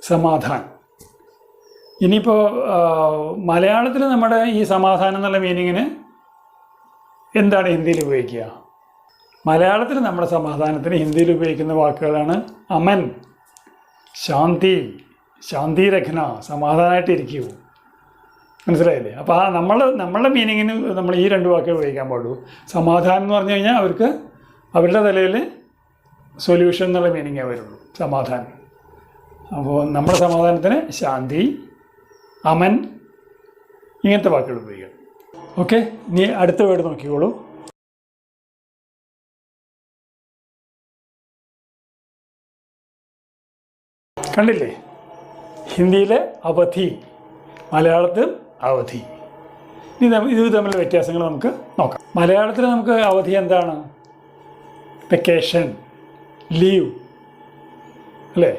സമാധാനം. ഇനിയിപ്പോൾ മലയാളത്തിൽ നമ്മുടെ ഈ സമാധാനം എന്നുള്ള മീനിങ്ങിന് എന്താണ് ഹിന്ദിയിൽ ഉപയോഗിക്കുക? മലയാളത്തിൽ നമ്മുടെ സമാധാനത്തിന് ഹിന്ദിയിൽ ഉപയോഗിക്കുന്ന വാക്കുകളാണ് അമൻ, ശാന്തി, ശാന്തി രഖ്ന, സമാധാനമായിട്ടിരിക്കൂ. മനസ്സിലായില്ലേ? അപ്പോൾ നമ്മളുടെ മീനിങ്ങിന് നമ്മൾ ഈ രണ്ട് വാക്കേ ഉപയോഗിക്കാൻ പാടുള്ളൂ. സമാധാനം എന്ന് പറഞ്ഞു കഴിഞ്ഞാൽ അവർക്ക് അവരുടെ തലയിൽ സൊല്യൂഷൻ എന്നുള്ള മീനിങ്ങേ വരുള്ളൂ, സമാധാനം. അപ്പോൾ നമ്മുടെ സമാധാനത്തിന് ശാന്തി, അമൻ, ഇങ്ങനത്തെ വാക്കുകൾ ഉപയോഗിക്കണം. ഓക്കെ, ഇനി അടുത്ത വേർഡ് നോക്കിക്കോളൂ. കണ്ടില്ലേ? ഹിന്ദിയിലെ അവധി, മലയാളത്തിൽ അവധി. ഇനി ഇത് തമ്മിലുള്ള വ്യത്യാസങ്ങൾ നമുക്ക് നോക്കാം. മലയാളത്തിൽ നമുക്ക് അവധി എന്താണ്? വെക്കേഷൻ, ലീവ്, അല്ലേ?